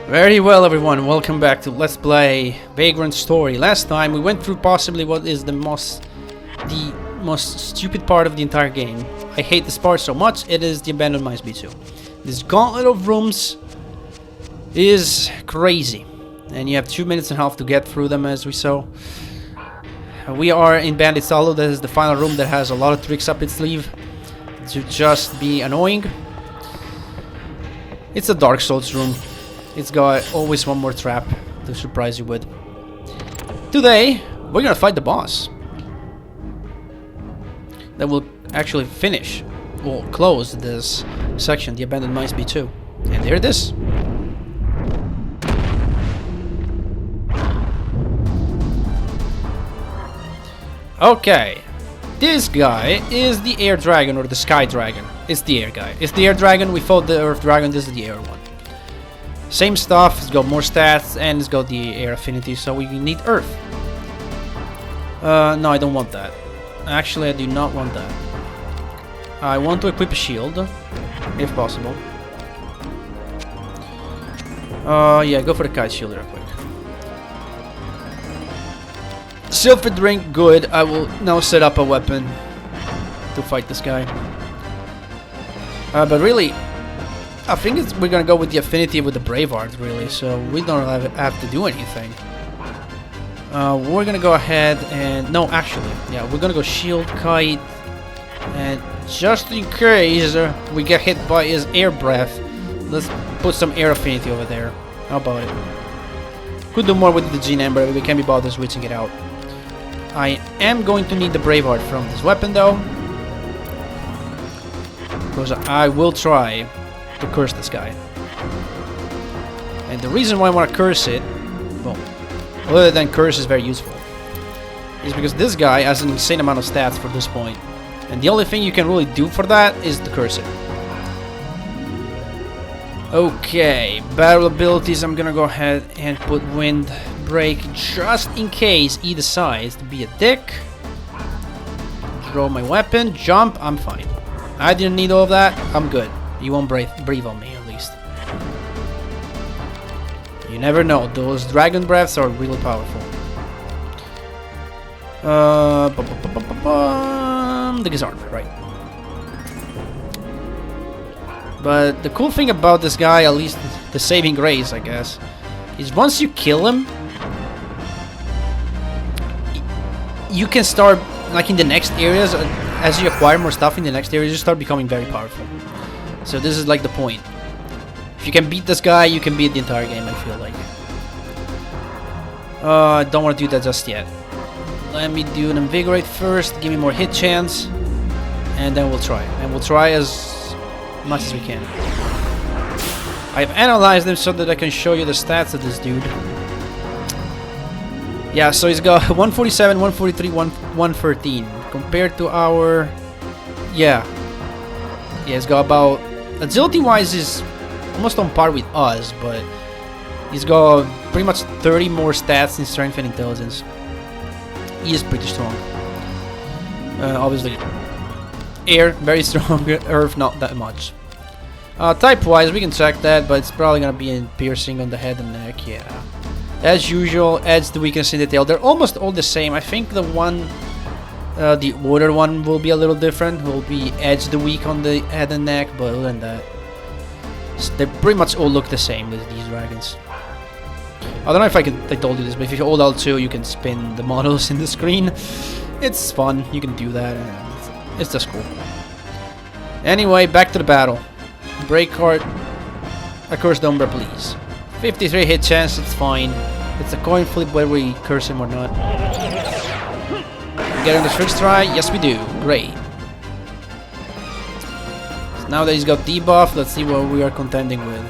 Very well, everyone, welcome back to Let's Play Vagrant Story. Last time we went through possibly what is the most stupid part of the entire game. I hate this part so much. It is the abandoned mines B2. This gauntlet of rooms is crazy, and you have 2 minutes and a half to get through them, as we saw. We are in Bandit's Hollow. That is the final room that has a lot of tricks up its sleeve to just be annoying. It's a Dark Souls room. It's got always one more trap to surprise you with. Today, we're gonna fight the boss. That will actually finish, or close this section, the Abandoned Mines B2. And there it is. Okay. This guy is the Air Dragon, or the Sky Dragon. It's the Air guy. It's the Air Dragon. We fought the Earth Dragon. This is the Air one. Same stuff, it's got more stats, and it's got the air affinity, so we need Earth. No, I don't want that. Actually, I do not want that. I want to equip a shield, if possible. Yeah, go for the kite shield real quick. Silver drink, good. I will now set up a weapon to fight this guy. But really, I think we're gonna go with the affinity with the Brave Art, really, so we don't have to do anything. We're gonna go ahead and... No, actually, yeah, we're gonna go Shield, Kite, and just in case we get hit by his air breath, let's put some air affinity over there. How about it? Could do more with the Gene Ember, but we can't be bothered switching it out. I am going to need the Brave Art from this weapon, though, because I will try to curse this guy. And the reason why I want to curse it, well, other than curse is very useful, is because this guy has an insane amount of stats for this point, and the only thing you can really do for that is to curse it. Okay, battle abilities, I'm gonna go ahead and put Wind Break just in case he decides to be a dick. Draw my weapon, jump, I'm fine. I didn't need all of that, I'm good. You won't breathe on me, at least. You never know, those dragon breaths are really powerful. The Gizzard, right. But the cool thing about this guy, at least the saving grace, I guess, is once you kill him, you can start, like in the next areas, as you acquire more stuff in the next areas, you start becoming very powerful. So this is like the point. If you can beat this guy, you can beat the entire game, I feel like. I don't want to do that just yet. Let me do an Invigorate first, give me more hit chance, and then we'll try. And we'll try as much as we can. I've analyzed them so that I can show you the stats of this dude. Yeah, so he's got 147, 143, 113. Compared to our... Yeah, he's got about... Agility-wise is almost on par with us, but he's got pretty much 30 more stats in strength and intelligence. He is pretty strong. Obviously, air, very strong. Earth, not that much. Type-wise, we can check that, but it's probably gonna be in piercing on the head and neck, yeah. As usual, adds the weakness in the tail. They're almost all the same. I think the one... the order one will be a little different. Will be edge the weak on the head and neck, but other than that, they pretty much all look the same with these dragons. I don't know if I told you this, but if you hold L2, you can spin the models in the screen. It's fun. You can do that. It's just cool. Anyway, back to the battle. Break card. Accursed Umbra, please. 53 hit chance. It's fine. It's a coin flip whether we curse him or not. Getting the first try? Yes, we do. Great. So now that he's got debuff, let's see what we are contending with.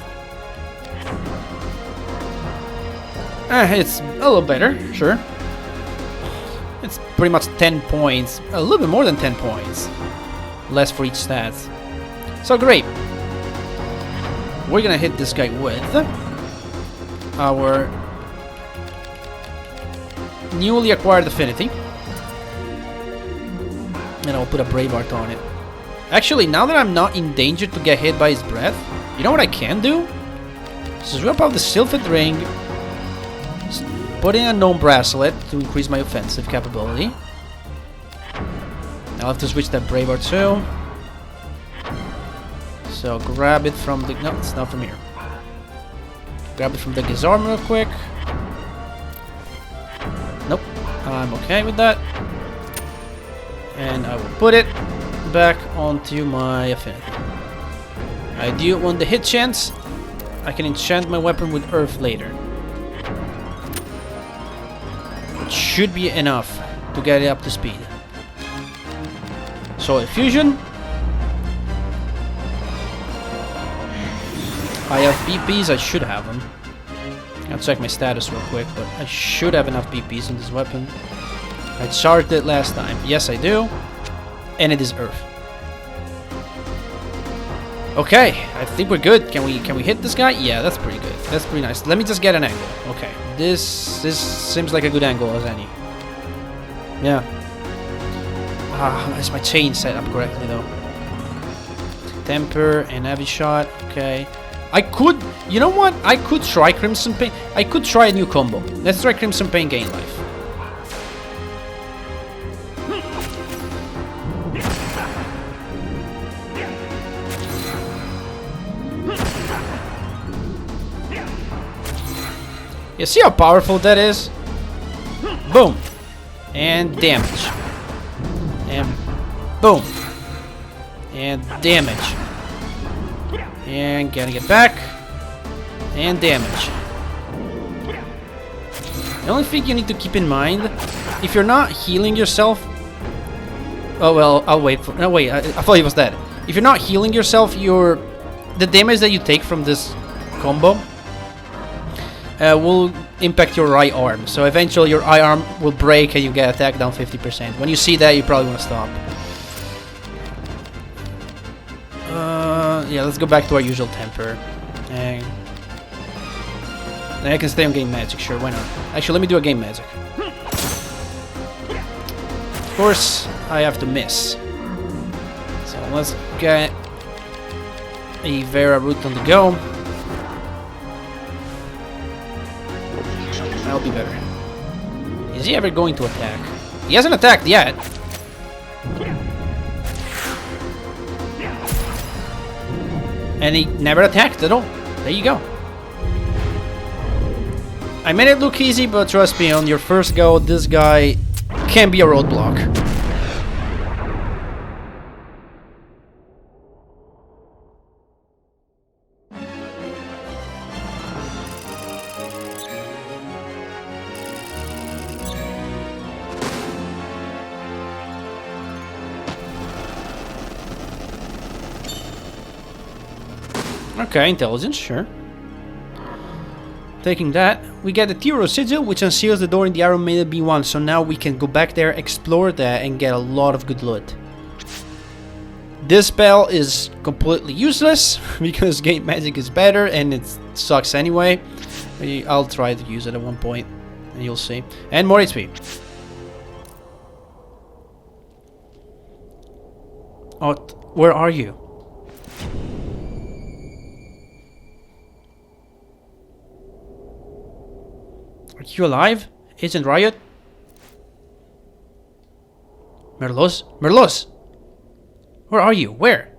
It's a little better, sure. It's pretty much 10 points. A little bit more than 10 points. Less for each stat. So great. We're gonna hit this guy with our newly acquired affinity. And I'll put a Brave Art on it. Actually, now that I'm not in danger to get hit by his breath, you know what I can do? So swap out the Sylphid Ring. Put in a gnome bracelet to increase my offensive capability. I'll have to switch that Braveheart too. So grab it from the... No, it's not from here. Grab it from the Gizarm real quick. Nope, I'm okay with that. And I will put it back onto my affinity. I do want the hit chance. I can enchant my weapon with Earth later. It should be enough to get it up to speed. Solid Fusion. I have BPs, I should have them. I'll check my status real quick, but I should have enough BPs in this weapon. I charged it last time. Yes, I do. And it is Earth. Okay, I think we're good. Can we hit this guy? Yeah, that's pretty good. That's pretty nice. Let me just get an angle. Okay, this seems like a good angle as any. Yeah. Is my chain set up correctly though? Temper and heavy shot. Okay. I could, you know what? I could try Crimson Pain. I could try a new combo. Let's try Crimson Pain Gain Life. You see how powerful that is? Boom. And damage. And boom. And damage. And getting it back. And damage. The only thing you need to keep in mind, if you're not healing yourself... Oh well, I'll wait for... No wait, I thought he was dead. If you're not healing yourself, the damage that you take from this combo will impact your right arm. So eventually your right arm will break and you get attack down 50%. When you see that, you probably want to stop. Yeah, let's go back to our usual temper. And I can stay on game magic, sure, why not? Actually, let me do a game magic. Of course, I have to miss. So let's get a Vera route on the go. That'll be better. Is he ever going to attack? He hasn't attacked yet. And he never attacked at all. There you go. I made it look easy, but trust me, on your first go, this guy can be a roadblock. Okay, intelligence, sure. Taking that, we get the Tiro Sigil, which unseals the door in the Iron Maiden B1, so now we can go back there, explore that, and get a lot of good loot. This spell is completely useless, because game magic is better, and it sucks anyway. I'll try to use it at one point, and you'll see. And more HP. Oh, where are you? Are you alive? Agent Riot? Merlos? Merlos! Where are you? Where?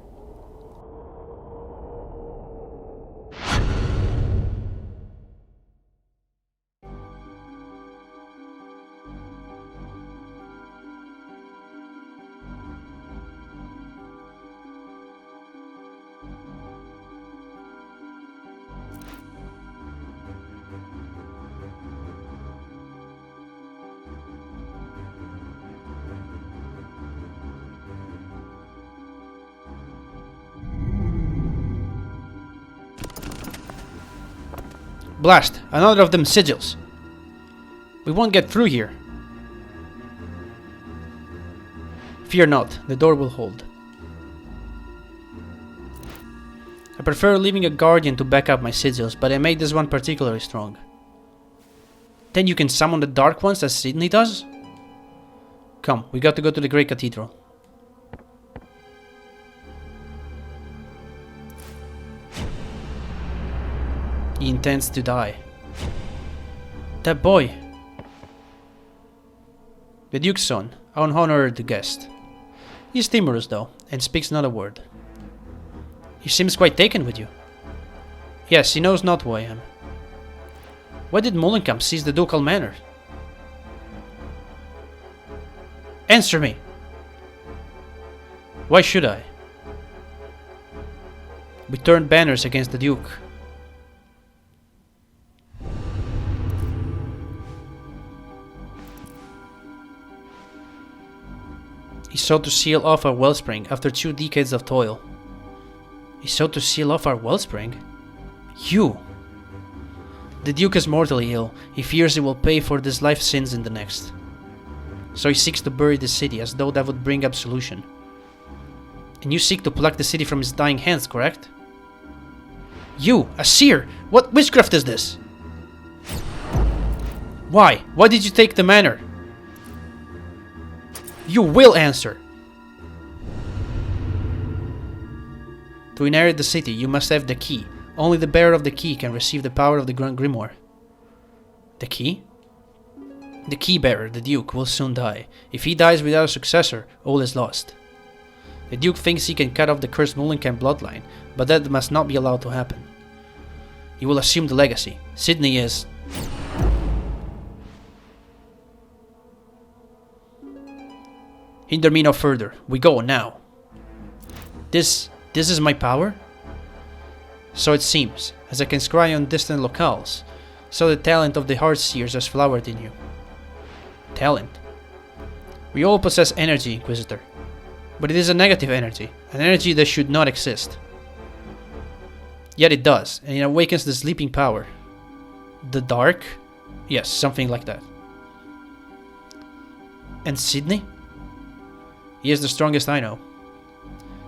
Blast! Another of them sigils. We won't get through here. Fear not, the door will hold. I prefer leaving a guardian to back up my sigils, but I made this one particularly strong. Then you can summon the dark ones as Sydney does? Come, we got to go to the Great Cathedral. He intends to die. That boy. The Duke's son, an honored guest. He is timorous though, and speaks not a word. He seems quite taken with you. Yes, he knows not who I am. Why did Molenkamp seize the ducal manor? Answer me! Why should I? We turned banners against the Duke. He sought to seal off our wellspring after 2 decades of toil. He sought to seal off our wellspring? You! The Duke is mortally ill. He fears he will pay for his life sins in the next. So he seeks to bury the city as though that would bring absolution. And you seek to pluck the city from his dying hands, correct? You, a seer! What witchcraft is this? Why? Why did you take the manor? You will answer! To inherit the city, you must have the key. Only the bearer of the key can receive the power of the Grand Grimoire. The key? The key bearer, the Duke, will soon die. If he dies without a successor, all is lost. The Duke thinks he can cut off the cursed Molenkamp bloodline, but that must not be allowed to happen. He will assume the legacy. Sydney is... Hinder me no further. We go now. This is my power? So it seems, as I can scry on distant locales, so the talent of the Heartseers has flowered in you. Talent? We all possess energy, Inquisitor. But it is a negative energy, an energy that should not exist. Yet it does, and it awakens the sleeping power. The dark? Yes, something like that. And Sydney? He is the strongest I know.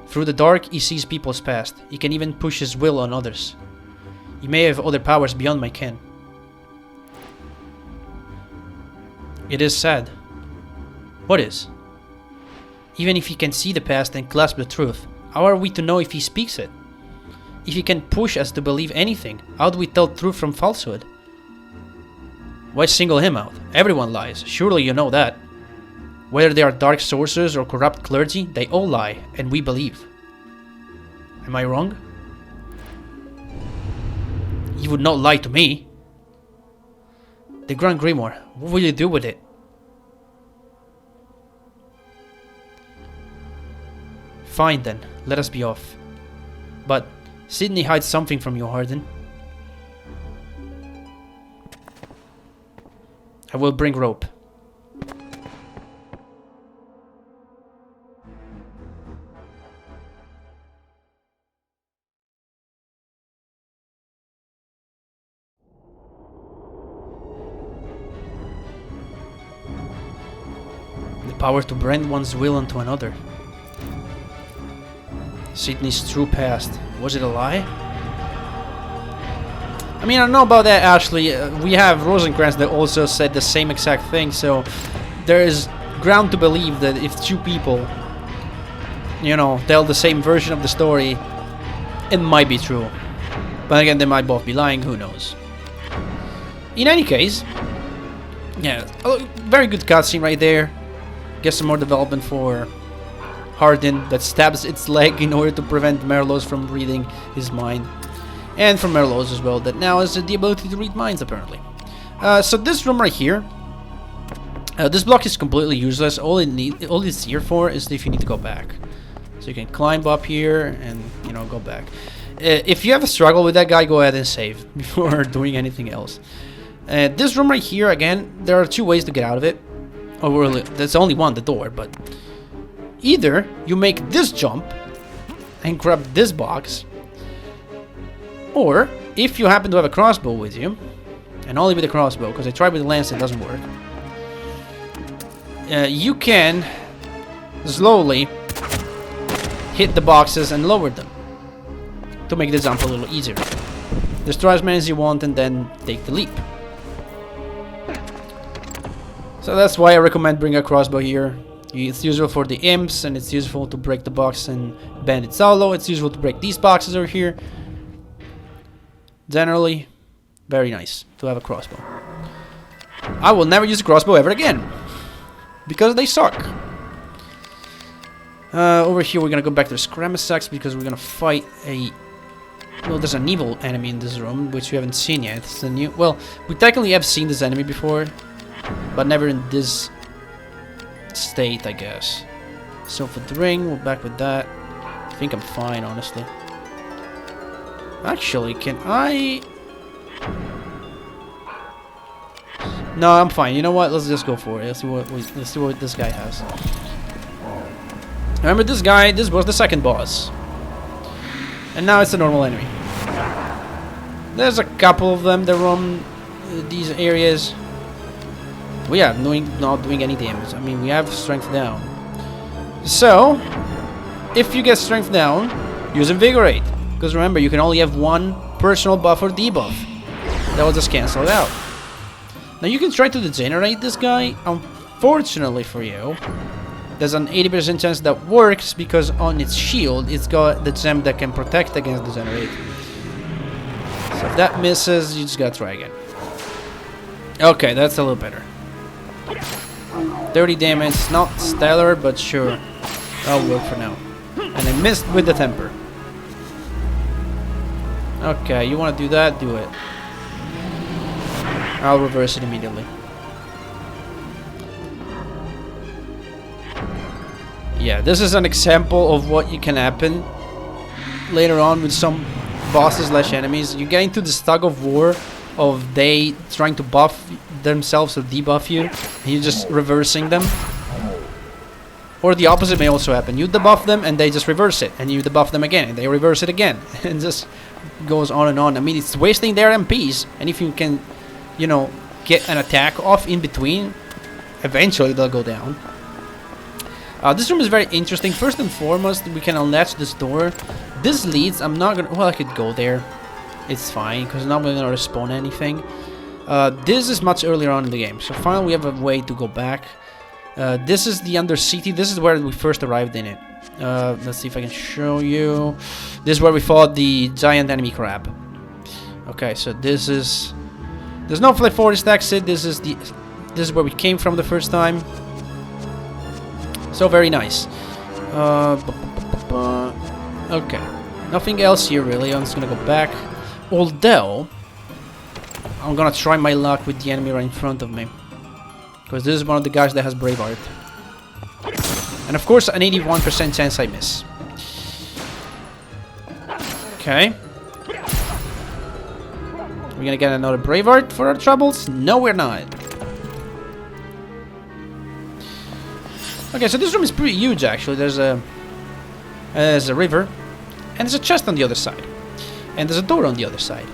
Through the dark, he sees people's past. He can even push his will on others. He may have other powers beyond my ken. It is sad. What is? Even if he can see the past and grasp the truth, how are we to know if he speaks it? If he can push us to believe anything, how do we tell truth from falsehood? Why single him out? Everyone lies. Surely you know that. Whether they are dark sorcerers or corrupt clergy, they all lie, and we believe. Am I wrong? You would not lie to me. The Grand Grimoire, what will you do with it? Fine then, let us be off. But Sydney hides something from you, Hardin. I will bring rope. Power to brand one's will onto another. Sydney's true past. Was it a lie? I mean, I don't know about that, Ashley. We have Rosencrantz that also said the same exact thing, so there is ground to believe that if 2 people, you know, tell the same version of the story, it might be true. But again, they might both be lying, who knows. In any case, yeah, a very good cutscene right there. Get some more development for Hardin that stabs its leg in order to prevent Merlos from reading his mind. And from Merlos as well, that now has the ability to read minds apparently. So this room right here, this block is completely useless. All it's here for is if you need to go back. So you can climb up here and, you know, go back. If you have a struggle with that guy, go ahead and save before doing anything else. This room right here, again, there are 2 ways to get out of it. Oh, really, there's only one, the door, but either you make this jump and grab this box, or if you happen to have a crossbow with you, and only with a crossbow, because I tried with the lance, it doesn't work, you can slowly hit the boxes and lower them to make the jump a little easier. Destroy as many as you want and then take the leap. So that's why I recommend bring a crossbow here. It's useful for the imps, and it's useful to break the box and bend it solo. It's useful to break these boxes over here. Generally, Very nice to have a crossbow. I will never use a crossbow ever again. Because they suck. Over here we're gonna go back to the Scramasax because we're gonna fight a... Well, there's an evil enemy in this room, which we haven't seen yet. It's a new... Well, we technically have seen this enemy before, but never in this state, I guess. So for the ring, we're back with that. I think I'm fine, honestly. Actually, can I... No, I'm fine. You know what? Let's just go for it. Let's see what this guy has. Remember this guy? This was the second boss. And now it's a normal enemy. There's a couple of them that roam these areas. We are not doing any damage. I mean, we have strength down. So, if you get strength down, use Invigorate. Because remember, you can only have one personal buff or debuff. That will just cancel it out. Now you can try to degenerate this guy. Unfortunately for you, there's an 80% chance that works because on its shield, it's got the gem that can protect against degenerate. So if that misses, you just gotta try again. Okay, that's a little better. 30 damage, not stellar, but sure. That'll work for now. And I missed with the temper. Okay, you wanna do that? Do it. I'll reverse it immediately. Yeah, this is an example of what can happen later on with some bosses slash enemies. You get into this tug of war of they trying to buff themselves or debuff you, and you're just reversing them. Or the opposite may also happen. You debuff them and they just reverse it, and you debuff them again and they reverse it again. And just goes on and on. I mean, it's wasting their MPs, and if you can, you know, get an attack off in between, eventually they'll go down. This room is very interesting. First and foremost, we can unlatch this door. This leads, I'm not gonna, well, I could go there. It's fine, because now we're gonna respawn anything. This is much earlier on in the game, so finally we have a way to go back. This is the Undercity. This is where we first arrived in it. Let's see if I can show you. This is where we fought the giant enemy crab. Okay, so this is... There's no Flip Forest exit. This is where we came from the first time. So very nice. Okay, nothing else here really. I'm just gonna go back. Although I'm gonna try my luck with the enemy right in front of me, because this is one of the guys that has Braveheart. And of course, an 81% chance I miss. Okay. We're gonna get another Braveheart for our troubles? No, we're not. Okay, so this room is pretty huge actually. There's a river, and there's a chest on the other side, and there's a door on the other side.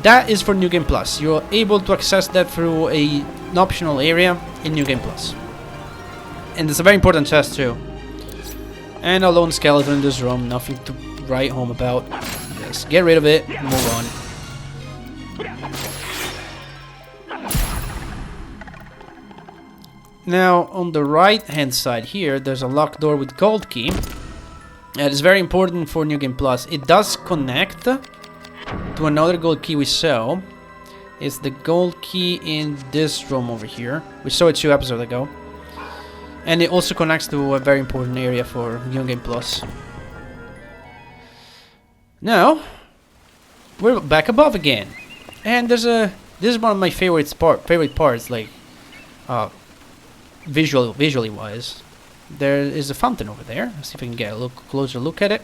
That is for New Game Plus. You're able to access that through an optional area in New Game Plus. And it's a very important chest too. And a lone skeleton in this room, nothing to write home about. Just get rid of it, move on. Now, on the right hand side here, there's a locked door with gold key. That is very important for New Game Plus. It does connect to another gold key we saw. It's the gold key in this room over here. We saw it 2 episodes ago. And it also connects to a very important area for New Game Plus. Now, we're back above again. And there's a... This is one of my favorite parts, like... visually wise. There is a fountain over there. Let's see if I can get a closer look at it.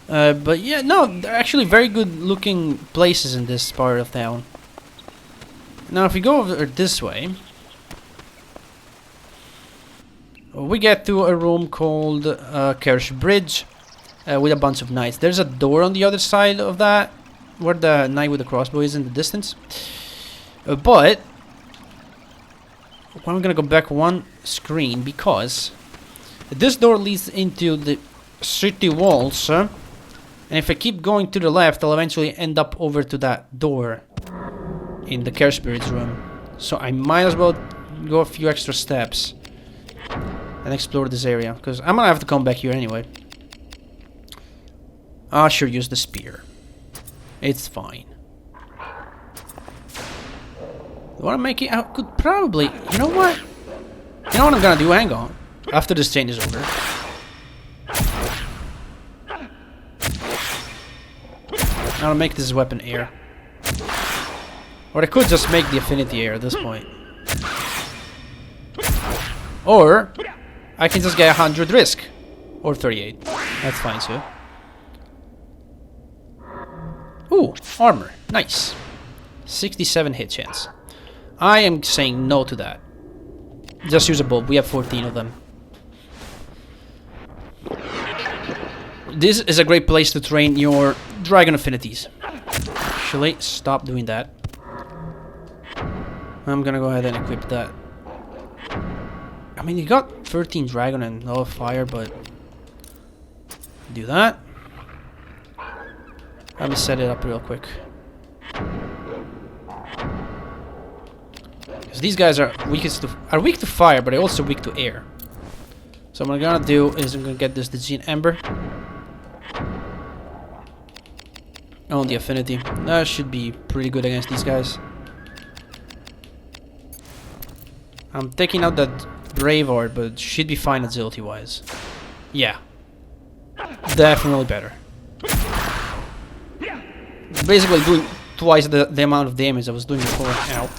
But yeah, no, they're actually very good looking places in this part of town. Now if we go over this way, we get to a room called Kersh Bridge with a bunch of knights. There's a door on the other side of that, where the knight with the crossbow is in the distance. But I'm gonna go back one screen because this door leads into the city walls, and if I keep going to the left, I'll eventually end up over to that door in the Care Spirits room. So I might as well go a few extra steps and explore this area, because I'm gonna have to come back here anyway. I should use the spear. It's fine. I want to make it. I could probably. You know what? You know what I'm gonna do? Hang on. After this chain is over. I'm gonna make this weapon air. Or I could just make the affinity air at this point. Or I can just get 100 risk. Or 38. That's fine too. Ooh, armor. Nice. 67 hit chance. I am saying no to that. Just use a bulb. We have 14 of them. This is a great place to train your dragon affinities. Actually, stop doing that. I'm gonna go ahead and equip that. I mean, you got 13 dragon and no fire, but... do that. Let me set it up real quick. Because these guys are weak to fire, but they're also weak to air. So what I'm gonna do is I'm gonna get this Djinn Ember. On the affinity. That should be pretty good against these guys. I'm taking out that Braveheart, but should be fine agility wise. Yeah. Definitely better. Basically doing twice the amount of damage I was doing before. Ow.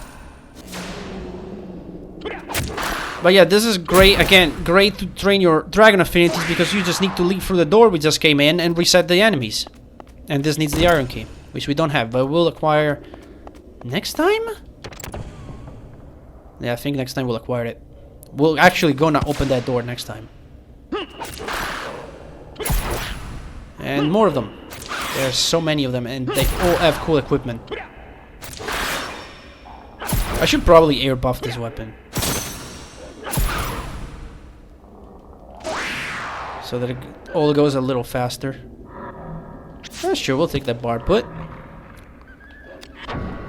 But yeah, this is great. Again, great to train your dragon affinities because you just need to leap through the door we just came in and reset the enemies. And this needs the iron key, which we don't have, but we'll acquire next time? Yeah, I think next time we'll acquire it. We'll actually gonna open that door next time. And more of them. There's so many of them and they all have cool equipment. I should probably air buff this weapon. So that it all goes a little faster. Sure, we'll take that bar put.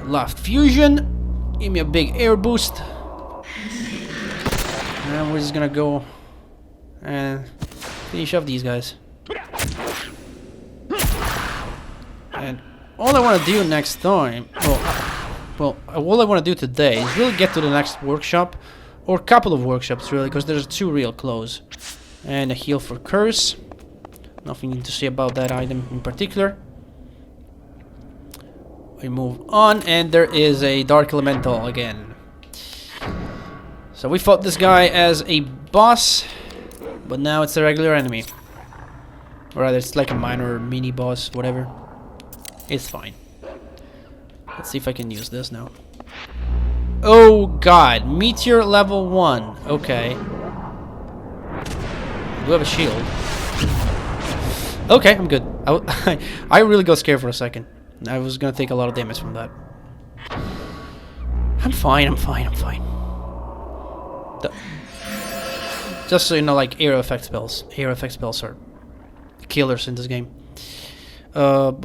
Loft fusion. Give me a big air boost. And we're just gonna go and finish off these guys. And all I want to do next time, well, all I want to do today is really get to the next workshop, or a couple of workshops really, because there's two real close. And a heal for curse. Nothing to say about that item in particular. We move on, and there is a Dark Elemental again. So we fought this guy as a boss, but now it's a regular enemy. Or rather, it's like a minor mini boss, whatever. It's fine. Let's see if I can use this now. Oh god, Meteor level 1. Okay. Do have a shield. Okay, I'm good. I really got scared for a second. I was gonna take a lot of damage from that. I'm fine, I'm fine, I'm fine. Just so you know, like air effect spells. Air effect spells are killers in this game. I'm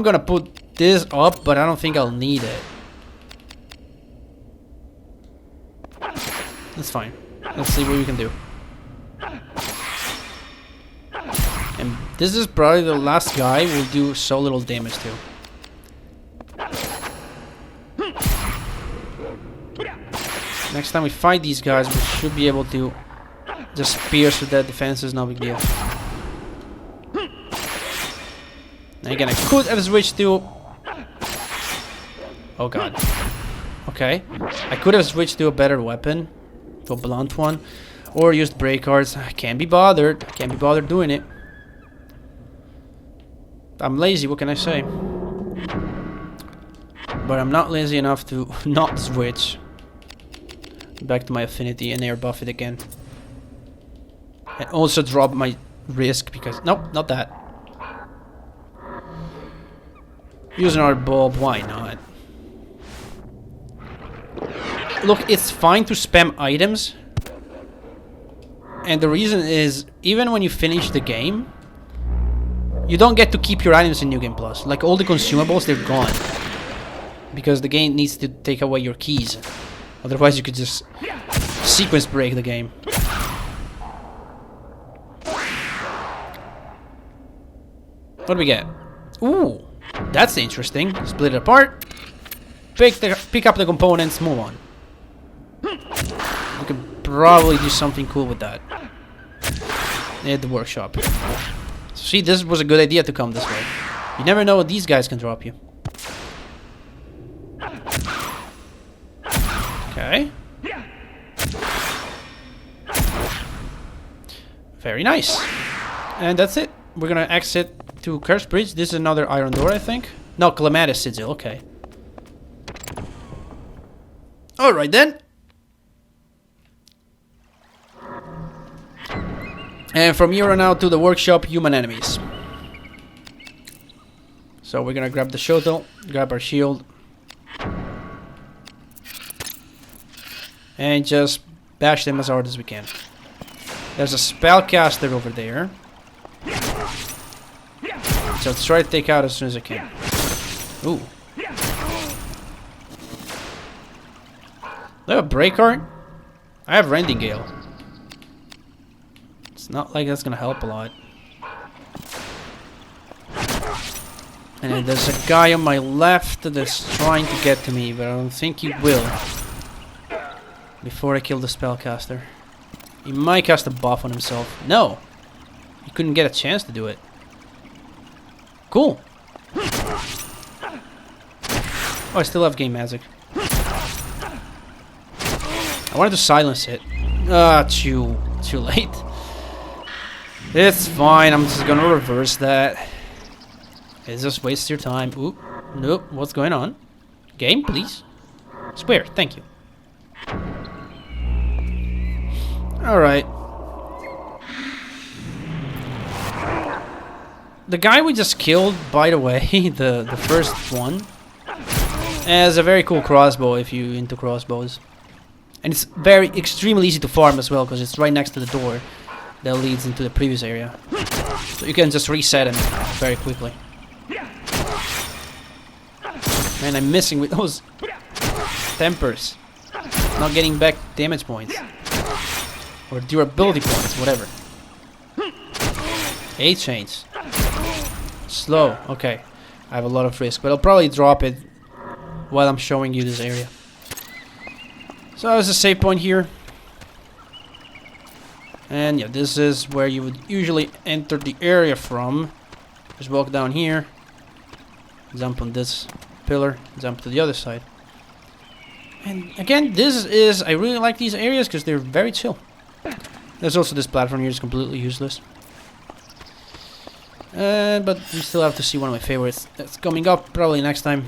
gonna put this up, but I don't think I'll need it. That's fine. Let's see what we can do. And this is probably the last guy we'll do so little damage to. Next time we fight these guys, we should be able to just pierce with their defenses, no big deal. And again, I could have switched to... oh god. Okay. I could have switched to a better weapon. To a blunt one. Or used break cards. I can't be bothered. I can't be bothered doing it. I'm lazy, what can I say? But I'm not lazy enough to not switch. Back to my affinity and air buff it again. And also drop my risk because... nope, not that. Use another bulb, why not? Look, it's fine to spam items. And the reason is, even when you finish the game, you don't get to keep your items in New Game Plus. Like all the consumables, they're gone. Because the game needs to take away your keys. Otherwise you could just sequence break the game. What do we get? Ooh, that's interesting. Split it apart. Pick up the components, move on. We could probably do something cool with that. At the workshop. See, this was a good idea to come this way. You never know what these guys can drop you. Okay. Very nice. And that's it. We're gonna exit to Curse Bridge. This is another iron door, I think. No, Clematis Sigil, okay. Alright then. And from here on out to the workshop, human enemies. So we're gonna grab the shuttle, grab our shield. And just bash them as hard as we can. There's a spellcaster over there. So let's try to take out as soon as I can. Ooh. Do I have a break art? I have Rending Gale. It's not like that's gonna help a lot. And then there's a guy on my left that's trying to get to me, but I don't think he will. Before I kill the spellcaster. He might cast a buff on himself. No! He couldn't get a chance to do it. Cool! Oh, I still have game magic. I wanted to silence it. Ah, too late. It's fine, I'm just gonna reverse that. It just wastes your time. Oop. Nope, what's going on? Game, please. Square, thank you. Alright. The guy we just killed, by the way, the first one, has a very cool crossbow if you're into crossbows. And it's extremely easy to farm as well, because it's right next to the door that leads into the previous area. So you can just reset him very quickly. Man, I'm missing with those tempers. Not getting back damage points. Or durability points, whatever. A-chains. Slow, okay. I have a lot of risk, but I'll probably drop it while I'm showing you this area. So that was a save point here. And yeah, this is where you would usually enter the area from. Just walk down here. Jump on this pillar. Jump to the other side. And again, I really like these areas because they're very chill. There's also this platform here, it's completely useless. But we still have to see one of my favorites. That's coming up probably next time.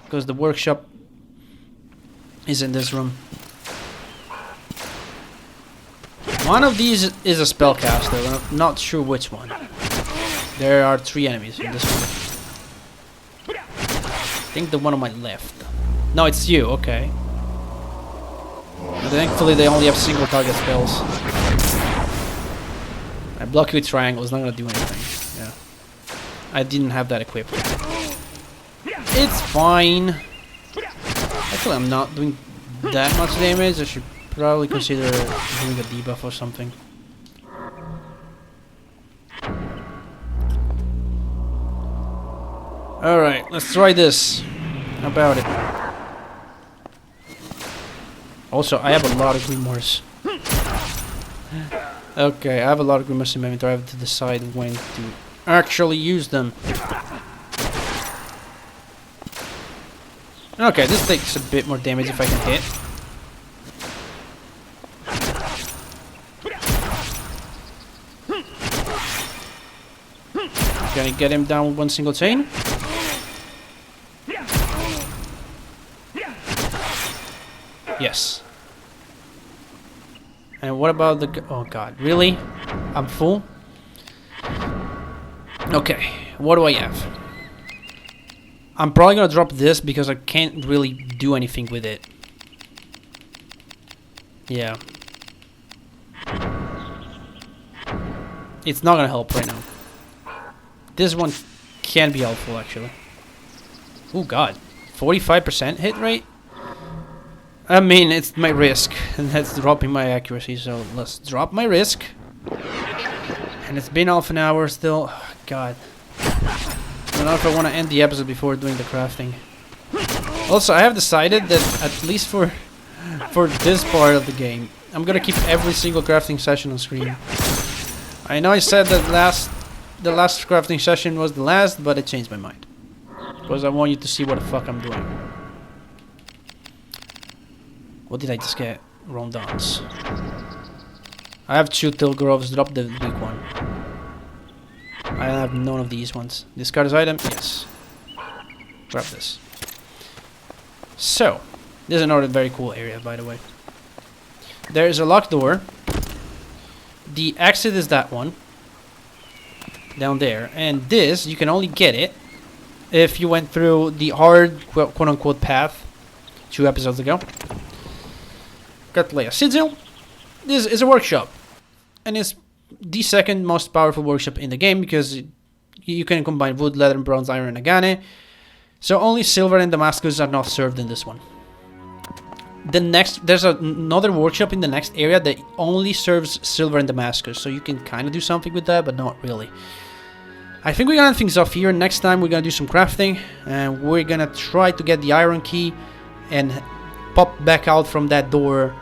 Because the workshop is in this room. One of these is a spellcaster, but I'm not sure which one. There are 3 enemies in this one. I think the one on my left. No, it's you, okay. But thankfully they only have single target spells. I block you with triangle, it's not gonna do anything. Yeah. I didn't have that equipped. It's fine. Actually, I'm not doing that much damage. I should probably consider doing a debuff or something. Alright, let's try this. How about it? Also, I have a lot of grimoires. Okay, I have a lot of grimoires in my inventory. I have to decide when to actually use them. Okay, this takes a bit more damage if I can hit. Can I get him down with one single chain? Yes. And what about the... Oh god, really? I'm full? Okay, what do I have? I'm probably gonna drop this because I can't really do anything with it. Yeah. It's not gonna help right now. This one can be helpful actually. Oh god, 45% hit rate? I mean, it's my risk, and that's dropping my accuracy, so let's drop my risk. And it's been half an hour still. Oh, god. don't know if I want to end the episode before doing the crafting. Also, I have decided that at least for this part of the game, I'm gonna keep every single crafting session on screen. I know I said that the last crafting session was the last, but I changed my mind. Because I want you to see what the fuck I'm doing. What did I just get? Rondons. I have 2 Tilgroves, drop the big one. I have none of these ones. Discard this item? Yes. Grab this. So, this is another very cool area, by the way. There is a locked door. The exit is that one. Down there. And this, you can only get it if you went through the hard, quote-unquote, path 2 episodes ago. Got Leá Sigil. This is a workshop. And it's the second most powerful workshop in the game because you can combine wood, leather, bronze, iron, and agane. So only silver and Damascus are not served in this one. There's another workshop in the next area that only serves silver and Damascus. So you can kind of do something with that, but not really. I think we're gonna end things off here. Next time we're gonna do some crafting. And we're gonna try to get the iron key and pop back out from that door.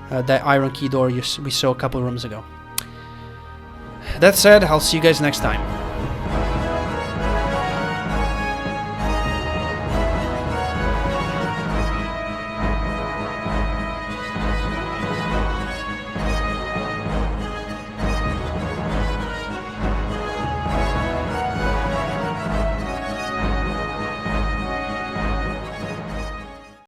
That iron key door we saw a couple rooms ago. That said, I'll see you guys next time.